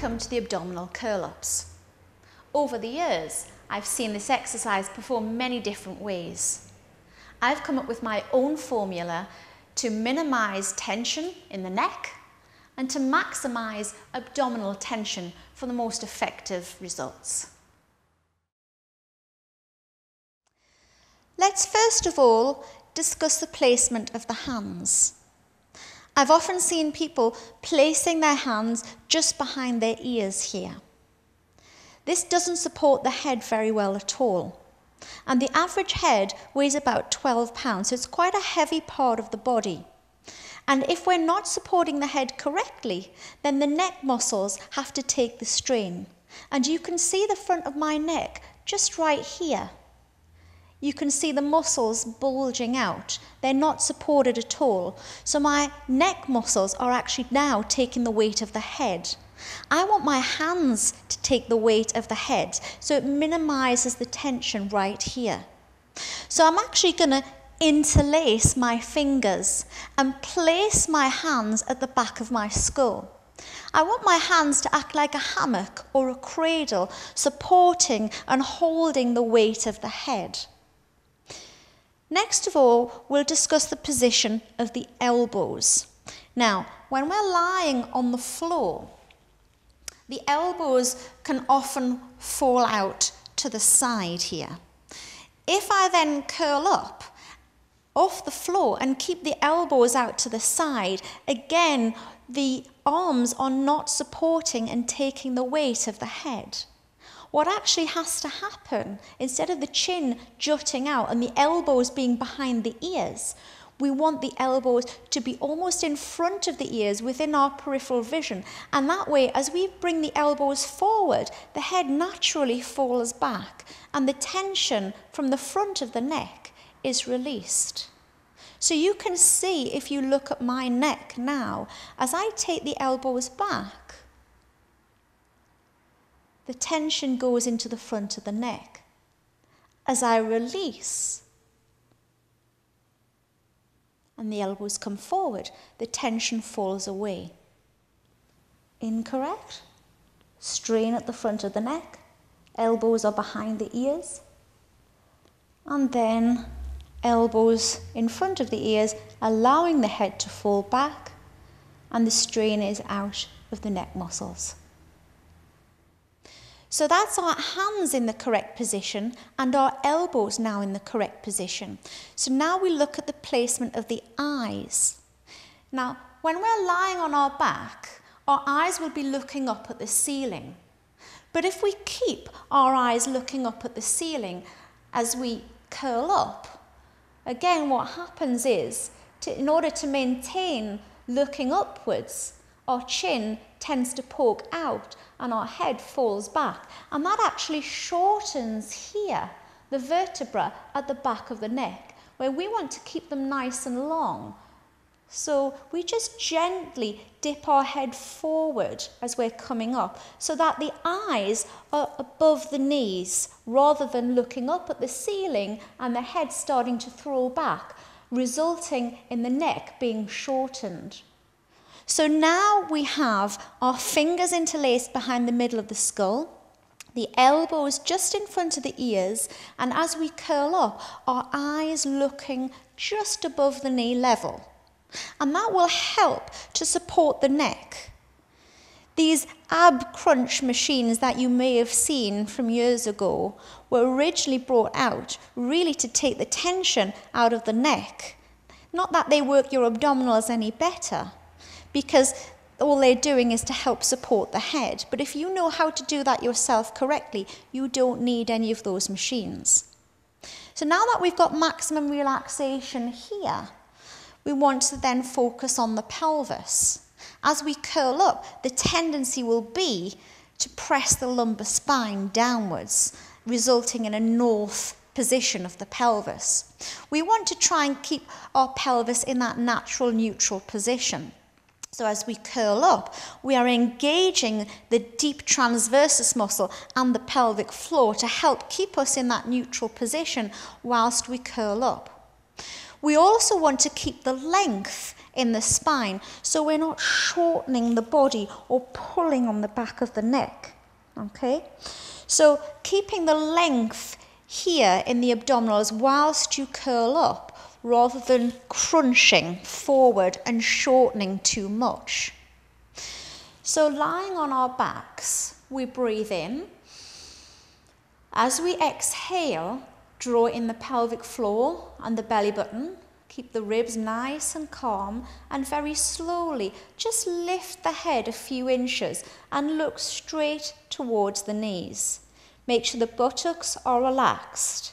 welcome to the abdominal curl-ups. Over the years, I've seen this exercise performed many different ways. I've come up with my own formula to minimise tension in the neck and to maximise abdominal tension for the most effective results. Let's first of all discuss the placement of the hands. I've often seen people placing their hands just behind their ears here. This doesn't support the head very well at all. And the average head weighs about 12 pounds, so it's quite a heavy part of the body. And if we're not supporting the head correctly, then the neck muscles have to take the strain. And you can see the front of my neck just right here. You can see the muscles bulging out. They're not supported at all. So my neck muscles are actually now taking the weight of the head. I want my hands to take the weight of the head, so it minimises the tension right here. So I'm actually going to interlace my fingers and place my hands at the back of my skull. I want my hands to act like a hammock or a cradle, supporting and holding the weight of the head. Next of all, we'll discuss the position of the elbows. Now, when we're lying on the floor, the elbows can often fall out to the side here. If I then curl up off the floor and keep the elbows out to the side, again, the arms are not supporting and taking the weight of the head. What actually has to happen, instead of the chin jutting out and the elbows being behind the ears, we want the elbows to be almost in front of the ears within our peripheral vision. And that way, as we bring the elbows forward, the head naturally falls back and the tension from the front of the neck is released. So you can see, if you look at my neck now, as I take the elbows back, the tension goes into the front of the neck. As I release, and the elbows come forward, the tension falls away. Incorrect? Strain at the front of the neck, elbows are behind the ears, and then elbows in front of the ears, allowing the head to fall back, and the strain is out of the neck muscles. So that's our hands in the correct position and our elbows now in the correct position. So now we look at the placement of the eyes. Now, when we're lying on our back, our eyes will be looking up at the ceiling. But if we keep our eyes looking up at the ceiling as we curl up, again, what happens is, in order to maintain looking upwards, our chin tends to poke out and our head falls back. And that actually shortens here, the vertebra at the back of the neck, where we want to keep them nice and long. So we just gently dip our head forward as we're coming up, so that the eyes are above the knees, rather than looking up at the ceiling and the head starting to throw back, resulting in the neck being shortened. So now we have our fingers interlaced behind the middle of the skull, the elbows just in front of the ears, and as we curl up, our eyes looking just above the knee level. And that will help to support the neck. These ab crunch machines that you may have seen from years ago were originally brought out really to take the tension out of the neck. Not that they work your abdominals any better, because all they're doing is to help support the head. But if you know how to do that yourself correctly, you don't need any of those machines. So now that we've got maximum relaxation here, we want to then focus on the pelvis. As we curl up, the tendency will be to press the lumbar spine downwards, resulting in a north position of the pelvis. We want to try and keep our pelvis in that natural neutral position. So as we curl up, we are engaging the deep transversus muscle and the pelvic floor to help keep us in that neutral position whilst we curl up. We also want to keep the length in the spine, so we're not shortening the body or pulling on the back of the neck, okay? So keeping the length here in the abdominals whilst you curl up, rather than crunching forward and shortening too much. So lying on our backs, we breathe in. As we exhale, draw in the pelvic floor and the belly button. Keep the ribs nice and calm, and very slowly just lift the head a few inches and look straight towards the knees. Make sure the buttocks are relaxed.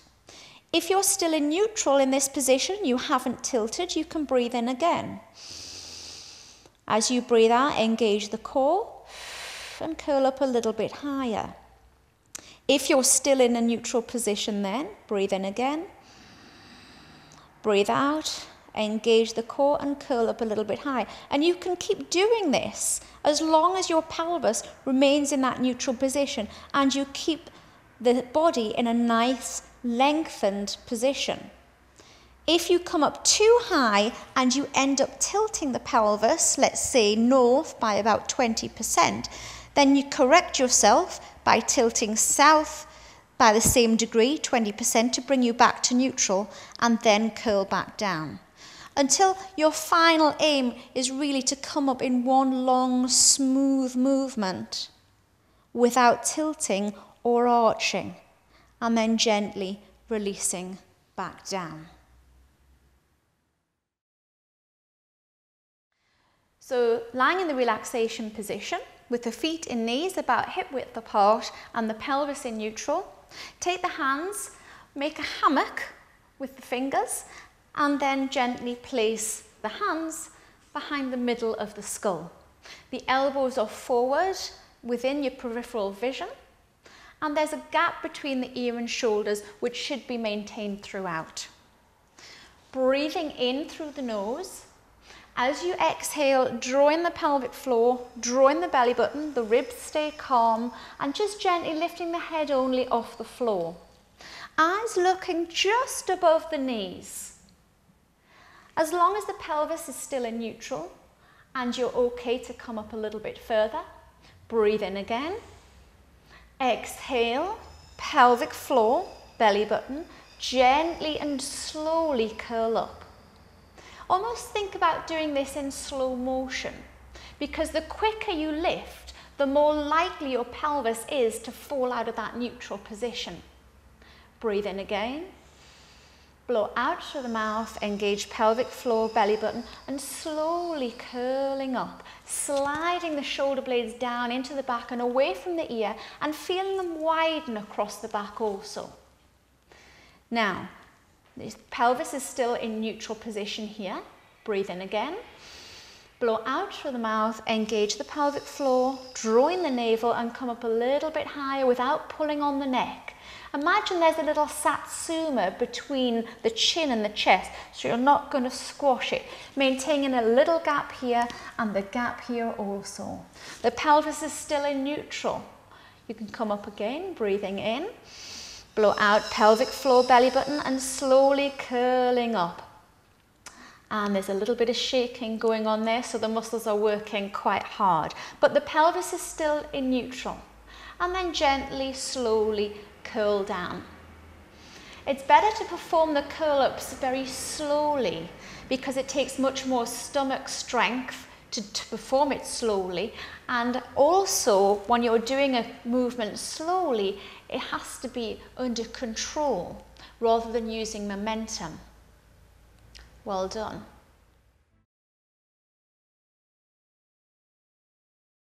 If you're still in neutral in this position, you haven't tilted, you can breathe in again. As you breathe out, engage the core and curl up a little bit higher. If you're still in a neutral position then, breathe in again. Breathe out, engage the core and curl up a little bit higher. And you can keep doing this as long as your pelvis remains in that neutral position and you keep the body in a nice lengthened position. If you come up too high and you end up tilting the pelvis, let's say north by about 20%, then you correct yourself by tilting south by the same degree, 20%, to bring you back to neutral, and then curl back down. Until your final aim is really to come up in one long, smooth movement without tilting or arching, and then gently releasing back down. So lying in the relaxation position with the feet and knees about hip width apart and the pelvis in neutral. Take the hands, make a hammock with the fingers, and then gently place the hands behind the middle of the skull. The elbows are forward within your peripheral vision, and there's a gap between the ear and shoulders which should be maintained throughout. Breathing in through the nose. As you exhale, draw in the pelvic floor, draw in the belly button, the ribs stay calm, and just gently lifting the head only off the floor. Eyes looking just above the knees. As long as the pelvis is still in neutral and you're okay to come up a little bit further, breathe in again. Exhale, pelvic floor, belly button, gently and slowly curl up. Almost think about doing this in slow motion, because the quicker you lift, the more likely your pelvis is to fall out of that neutral position. Breathe in again. Blow out through the mouth, engage pelvic floor, belly button, and slowly curling up, sliding the shoulder blades down into the back and away from the ear, and feeling them widen across the back also. Now, the pelvis is still in neutral position here. Breathe in again. Blow out through the mouth, engage the pelvic floor, draw in the navel and come up a little bit higher without pulling on the neck. Imagine there's a little satsuma between the chin and the chest, so you're not going to squash it. Maintaining a little gap here and the gap here also. The pelvis is still in neutral. You can come up again, breathing in. Blow out, pelvic floor, belly button, and slowly curling up. And there's a little bit of shaking going on there, so the muscles are working quite hard. But the pelvis is still in neutral. And then gently, slowly curl down. It's better to perform the curl-ups very slowly because it takes much more stomach strength to perform it slowly. And also, when you're doing a movement slowly, it has to be under control rather than using momentum. Well done.